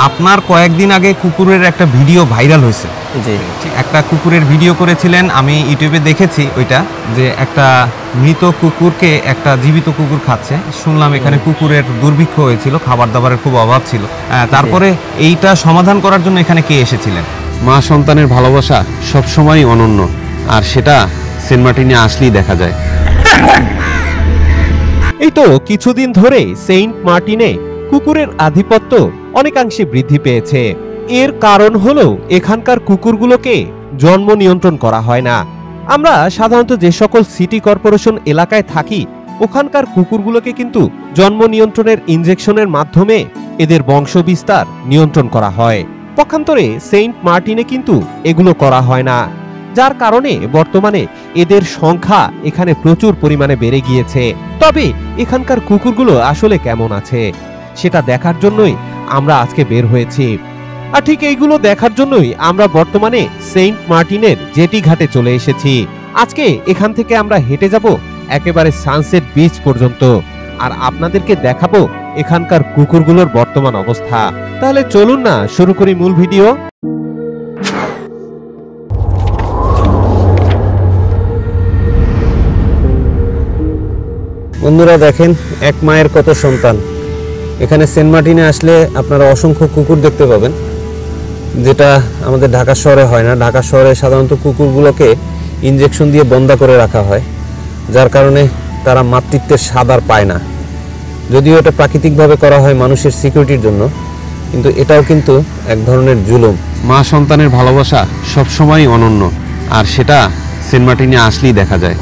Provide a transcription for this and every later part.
আপনার কয়েকদিন আগে কুকুরের একটা ভিডিও ভাইরাল হয়েছে। জি, একটা কুকুরের ভিডিও করেছিলেন, আমি ইউটিউবে দেখেছি ওইটা, যে একটা মৃত কুকুরকে একটা জীবিত কুকুর খাচ্ছে। শুনলাম এখানে কুকুরের দুর্ভিক্ষ হয়েছিল, খাবার দাবারের খুব অভাব ছিল। তারপরে এইটা সমাধান করার জন্য এখানে কে এসেছিলেন? মা সন্তানের ভালোবাসা সবসময়ই অনন্য, আর সেটা সেন্ট মার্টিনে আসলেই দেখা যায়। এই তো কিছুদিন ধরে সেন্ট মার্টিনে কুকুরের আধিপত্য অনেকাংশে বৃদ্ধি পেয়েছে। এর কারণ হলো এখানকার কুকুরগুলোকে জন্ম নিয়ন্ত্রণ করা হয় না। আমরা সাধারণত যে সকল সিটি কর্পোরেশন এলাকায় থাকি, ওখানকার কুকুরগুলোকে কিন্তু জন্ম নিয়ন্ত্রণের ইনজেকশনের মাধ্যমে এদের বংশ বিস্তার নিয়ন্ত্রণ করা হয়। পক্ষান্তরে সেন্ট মার্টিনে কিন্তু এগুলো করা হয় না, যার কারণে বর্তমানে এদের সংখ্যা এখানে প্রচুর পরিমাণে বেড়ে গিয়েছে। তবে এখানকার কুকুরগুলো আসলে কেমন আছে সেটা দেখার জন্যই আমরা আজকে বের হয়েছি। আর ঠিক এইগুলো দেখার জন্যই আমরা বর্তমানে সেন্ট মার্টিনের জেটি ঘাটে চলে এসেছি। আজকে এখান থেকে আমরা হেঁটে যাব একেবারে সানসেট বিচ পর্যন্ত, আর আপনাদেরকে দেখাবো এখানকার কুকুরগুলোর বর্তমান অবস্থা। তাহলে চলুন না শুরু করি মূল ভিডিও। বন্ধুরা দেখেন, এক মায়ের কত সন্তান। এখানে সেন্ট মার্টিনে আসলে আপনারা অসংখ্য কুকুর দেখতে পাবেন, যেটা আমাদের ঢাকা শহরে হয় না। ঢাকা শহরে সাধারণত কুকুরগুলোকে ইনজেকশন দিয়ে বন্ধা করে রাখা হয়, যার কারণে তারা মাতৃত্বের স্বাদ আর পায় না। যদিও এটা প্রাকৃতিকভাবে করা হয় মানুষের সিকিউরিটির জন্য, কিন্তু এটাও কিন্তু এক ধরনের জুলুম। মা সন্তানের ভালোবাসা সবসময়ই অনন্য, আর সেটা সেন্ট মার্টিনে আসলেই দেখা যায়।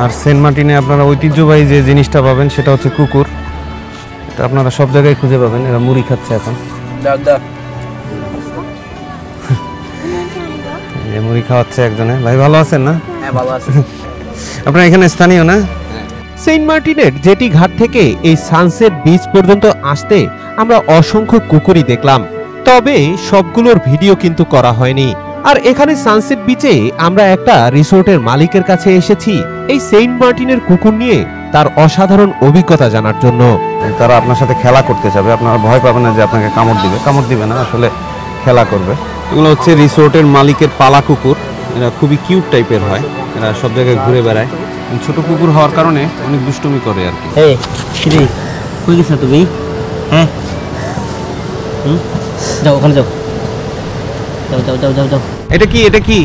আর সেন্ট মার্টিনে আপনারা ঐতিহ্যবাহী যে জিনিসটা পাবেন সেটা হচ্ছে কুকুর। এটা আপনারা সব জায়গায় খুঁজে পাবেন। এরা মুড়ি খাচ্ছে এখন, মুড়ি খাওয়াচ্ছে একজনে। ভাই ভালো আছেন না? হ্যাঁ ভালো আছি। আপনারা এখানে স্থানীয় না? সেন্ট মার্টিনের জেটি ঘাট থেকে এই সানসেট বিচ পর্যন্ত আসতে আমরা অসংখ্য কুকুরই দেখলাম, তবে সবগুলোর ভিডিও কিন্তু করা হয়নি। আর এখানে সানসেট বিচে আমরা একটা রিসোর্টের মালিকের কাছে এসেছি এই সেন্ট মার্টিনের কুকুর নিয়ে তার অসাধারণ অভিজ্ঞতা জানার জন্য। তারা আপনার সাথে খেলা করতে যাবে, আপনারা ভয় পাবেন না যে আপনাকে কামড় দিবে না, আসলে খেলা করবে। এগুলো হচ্ছে রিসোর্টের মালিকের পালা কুকুর। এরা খুবই কিউট টাইপের হয়, এরা সব জায়গায় ঘুরে বেড়ায়। ছোট কুকুর হওয়ার কারণে অনেক দুষ্টুমি করে আর কি। এই শ্রী কই গেছো তুমি? হ্যাঁ যাও, ওখানে যাও। এটা কি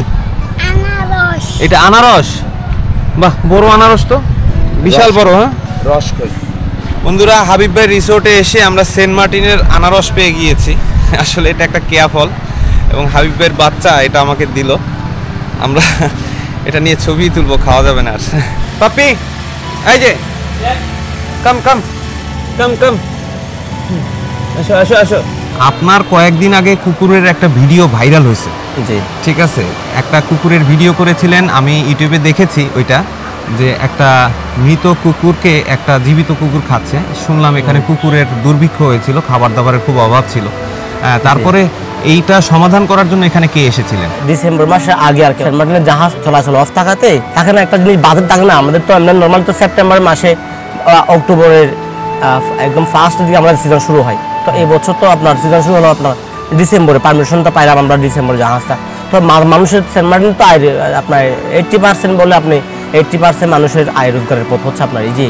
আনারস। এটা আনারস? বাহ, বড় আনারস তো, বিশাল বড়। হ্যাঁ, রস কই? বন্ধুরা, হাবিব ভাই রিসোর্টে এসে আমরা সেন্ট মার্টিনের আনারস পেয়ে গিয়েছি। আসলে এটা একটা কেয়া ফল, এবং হাবিব ভাইয়ের বাচ্চা এটা আমাকে দিল। আমরা এটা নিয়ে ছবি তুলবো, খাওয়া যাবে না আর। পাপি, এই যে কাম আসো। আপনার কয়েকদিন আগে কুকুরের একটা ভিডিও ভাইরাল হয়েছে। জি, ঠিক আছে, একটা কুকুরের ভিডিও করেছিলেন, আমি ইউটিউবে দেখেছি ওইটা, যে একটা মৃত কুকুরকে একটা জীবিত কুকুর খাচ্ছে। শুনলাম এখানে কুকুরের দুর্ভিক্ষ হয়েছিল, খাবার দাবারের খুব অভাব ছিল। তারপরে এইটা সমাধান করার জন্য এখানে কে এসেছিলেন? ডিসেম্বর মাসের আগে আর কি। সেন্ট মার্টিনের জাহাজ চলাচল অফ থাকে না, একটা জিনিস বাজেট থাকে না। আমাদের তো এমনি নর্মাল তো সেপ্টেম্বর মাসে অক্টোবরের একদম ফার্স্ট দিকে আমাদের সিজন শুরু হয়। তো এই বছর তো আপনার সিজন শুরু হলো আপনার ডিসেম্বরে। পারমিশনটা পাইলাম আমরা ডিসেম্বরে জাহাজটা। তো মানুষের সেন্ট মার্টিন তো আয় আপনার 80% বলে আপনি 80% মানুষের আয় রোজগারের পথ হচ্ছে আপনার এই যে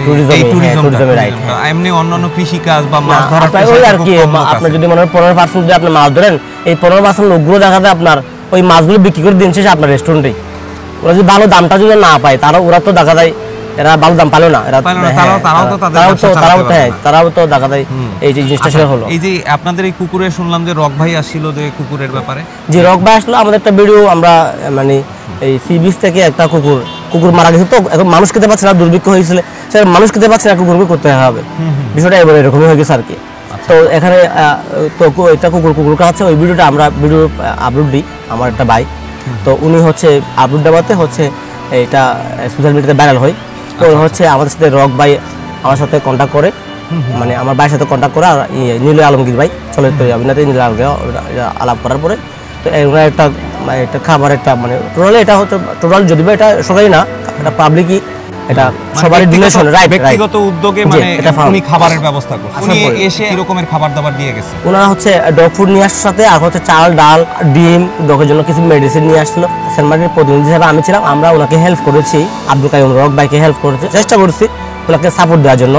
ট্যুরিজমের রাইট। এমনি অন্যান্য কৃষিকাজ বা মাছ ধরার আর কি, আপনি যদি মনে হয় 15% যদি আপনি মাছ ধরেন, এই 15% লোকগুলো দেখা যায় আপনার ওই মাছগুলো বিক্রি করে দিন শেষে আপনার রেস্টুরেন্টে। ওরা যদি ভালো দামটা যদি না পায়, ওরা তো দেখা যায় এরা ভালো দাম পালো না। তারাও তো দেখা যায় এই যে জিনিসটা সেটা হলো। এই যে আপনাদের এই কুকুরে শুনলাম যে রক ভাই আসছিল, যে কুকুরের ব্যাপারে। যে রক ভাই আসলো, আমাদের একটা ভিডিও আমরা মানে এই সি বিচ থেকে একটা কুকুর মারা গেছে, তো এখন মানুষ খেতে পারছে না, দুর্ভিক্ষ হয়েছিল, সেটা মানুষ খেতে পারছে না, কুকুর করতে হবে। বিষয়টা এবার এরকমই হয়ে গেছে আর কি। তো এখানে তো এটা কুকুর খাচ্ছে, ওই ভিডিওটা আমরা আপলোড দিই, আমার একটা ভাই। তো উনি হচ্ছে আপলোড দেওয়াতে হচ্ছে এটা সোশ্যাল মিডিয়াতে ভাইরাল হয়। তো হচ্ছে আমাদের সাথে রক ভাই আমার সাথে কন্ট্যাক্ট করে, মানে আমার ভাইয়ের সাথে কন্ট্যাক্ট করে, আর নীল আলমগীর ভাই চলচ্চিত্র অভিনেতা নীল আলমগীর আলাপ করার পরে তো একটা খাবার একটা মানে টোটালি এটা হচ্ছে টোটাল, যদি এটা সবাই না, এটা পাবলিকই এটা সবারই ডিলেশন, রাইট, ব্যক্তিগত উদ্যোগে জি, মানে এটা farm। উনি খাবারের ব্যবস্থা করছেন। আসার উনি পরে। এসে কি রকমের খাবার দাবার দিয়ে গেছে? ওনারা হচ্ছে ডগ ফুড নিয়ে আসার সাথে আর হচ্ছে চাল, ডাল, ডিম, ডগের জন্য কিছু মেডিসিন নিয়ে আসলো। সেন্ট মার্টিনের প্রতিনিধি হিসেবে আমি ছিলাম, আমরা ওনাকে হেল্প করেছি, আব্দুল কাইম রক ভাইকে হেল্প করেছি, চেষ্টা করছি ওনাকে সাপোর্ট দেওয়ার জন্য।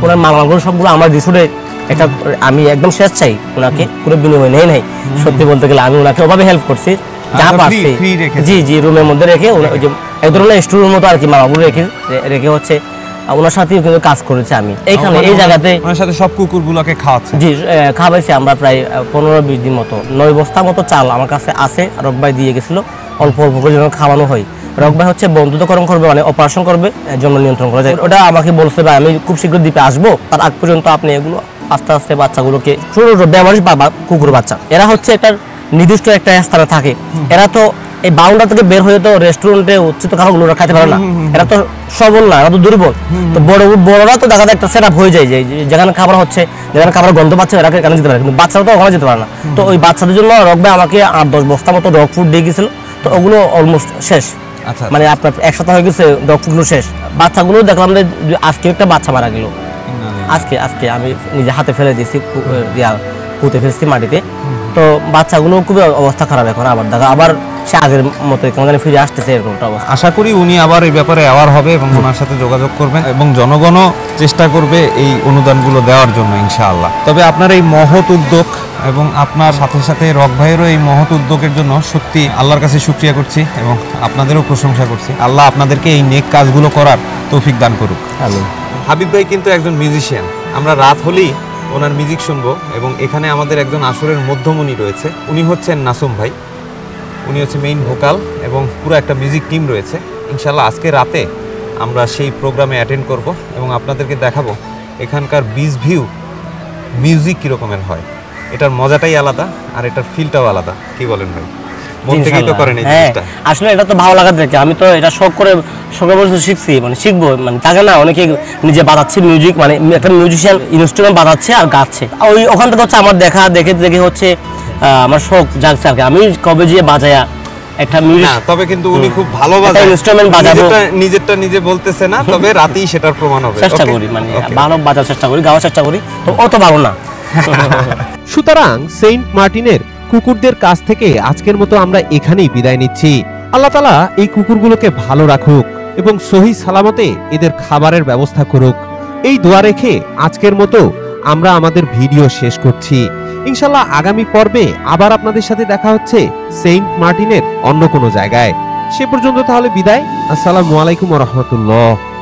ওনার মালামালগুলো সবগুলো আমার রিসোর্টে একটা, আমি একদম শেষ চাই ওনাকে, কোনো বিনিময় নেই নাই। সত্যি বলতে গেলে আমি ওনাকে ওভাবে হেল্প করছি যা আচ্ছা, পারছি। free রেখেছেন? জি জি, রুমের মধ্যে রেখে ওই যে এক ধরনের স্টোরের মতো আর কি মালামালগুলো রেখে হচ্ছে ওনার সাথেও কিন্তু কাজ করেছি আমি এইখানে, এই জায়গাতে। ওনার সাথে সব কুকুরগুলোকে খাওয়াচ্ছে? জি, খাওয়াইছি আমরা প্রায় 15-20 দিন মতো। 9 বস্তা মতো চাল আমার কাছে আছে, রক ভাই দিয়ে গেছিল, অল্প অল্প করে যেন খাওয়ানো হয়। রক ভাই হচ্ছে বন্ধুত্বকরণ করবে, মানে অপারেশন করবে, জন্ম নিয়ন্ত্রণ করা যায়। ওটা আমাকে বলছে ভাই আমি খুব শীঘ্র দ্বীপে আসবো, তার আগ পর্যন্ত আপনি এগুলো আস্তে আস্তে বাচ্চাগুলোকে, ছোট ছোট ব্যবহারিক কুকুর বাচ্চা, এরা হচ্ছে একটা নির্দিষ্ট একটা স্থানে থাকে। এরা তো এই বাউন্ডার থেকে বের হয়ে তো রেস্টুরেন্টে উচ্চিত খাবারগুলো খাইতে পারে না, এরা তো সবল না, এরা তো দুর্বল। তো বড়রা তো দেখা যায় একটা সেট আপ হয়ে যায় যে যেখানে খাবার হচ্ছে, যেখানে খাবার গন্ধ পাচ্ছে এরা এখানে যেতে পারে, কিন্তু বাচ্চারা তো ওখানে যেতে পারে না। তো ওই বাচ্চাদের জন্য রক ভাই আমাকে 8-10 বস্তা মতো ডগ ফুড দিয়ে গেছিল। তো ওগুলো অলমোস্ট শেষ, আচ্ছা, মানে আপনার 1 সপ্তাহ হয়ে গেছে ডগ ফুডগুলো শেষ। বাচ্চাগুলো দেখলাম যে আজকে একটা বাচ্চা মারা গেল, আজকে আমি নিজে হাতে ফেলে দিয়েছি, পুঁতে ফেলছি মাটিতে। তো বাচ্চাগুলো খুবই অবস্থা খারাপ এখন, আবার দেখা আবার সে আগের মতো কেমন জানি ফিরে আসতেছে এরকমটা অবস্থা। আশা করি উনি আবার এই ব্যাপারে অ্যাওয়ার হবে এবং ওনার সাথে যোগাযোগ করবেন এবং জনগণও চেষ্টা করবে এই অনুদানগুলো দেওয়ার জন্য ইনশাআল্লাহ। তবে আপনার এই মহৎ উদ্যোগ এবং আপনার সাথে সাথে রক ভাইয়েরও এই মহৎ উদ্যোগের জন্য সত্যি আল্লাহর কাছে শুকরিয়া করছি এবং আপনাদেরও প্রশংসা করছি। আল্লাহ আপনাদেরকে এই নেক কাজগুলো করার তৌফিক দান করুক। আমিন। হাবিব ভাই কিন্তু একজন মিউজিশিয়ান, আমরা রাত হলেই ওনার মিউজিক শুনবো এবং এখানে আমাদের একজন আসরের মধ্যমণি রয়েছে, উনি হচ্ছেন নাসুম ভাই। উনি হচ্ছে মেইন ভোকাল এবং পুরো একটা মিউজিক টিম রয়েছে। ইনশাল্লাহ আজকে রাতে আমরা সেই প্রোগ্রামে অ্যাটেন্ড করব এবং আপনাদেরকে দেখাবো এখানকার বিচ ভিউ মিউজিক কীরকমের হয়। এটার মজাটাই আলাদা আর এটার ফিলটাও আলাদা, কি বলেন ভাই? মন থেকেই তো করেন এই হ্যাঁ, জিনিসটা। আসলে এটা তো ভালো লাগা থেকে আমি তো এটা শখ করে শখের বছর শিখছি, মানে শিখবো, মানে থাকে না অনেকে নিজে বাজাচ্ছে মিউজিক, মানে একটা মিউজিশিয়ান ইনস্ট্রুমেন্ট বাজাচ্ছে আর গাচ্ছে, ওই ওখান থেকে হচ্ছে আমার দেখে হচ্ছে আমার শখ জাগছে আর কি। আমি কবে যে বাজায়া একটা মিউজিক, না তবে কিন্তু উনি খুব ভালো বাজায়, ইনস্ট্রুমেন্ট বাজাবো, নিজেরটা নিজে বলতেছে না, তবে রাতেই সেটার প্রমাণ হবে। চেষ্টা Okay? করি, মানে Okay. ভালো বাজার চেষ্টা করি, গাওয়ার চেষ্টা করি, তো অত ভালো না। সুতরাং সেন্ট মার্টিনের কুকুরদের কাছ থেকে আজকের মতো আমরা এখানেই বিদায় নিচ্ছি। আল্লাহ তাআলা এই কুকুরগুলোকে ভালো রাখুক এবং সহি সালামতে এদের খাবারের ব্যবস্থা করুক, এই দোয়া রেখে আজকের মতো আমরা আমাদের ভিডিও শেষ করছি। ইনশাআল্লাহ আগামী পর্বে আবার আপনাদের সাথে দেখা হচ্ছে সেন্ট মার্টিনের অন্য কোনো জায়গায়। সে পর্যন্ত তাহলে বিদায়। আসসালামু আলাইকুম ওয়া রাহমাতুল্লাহ।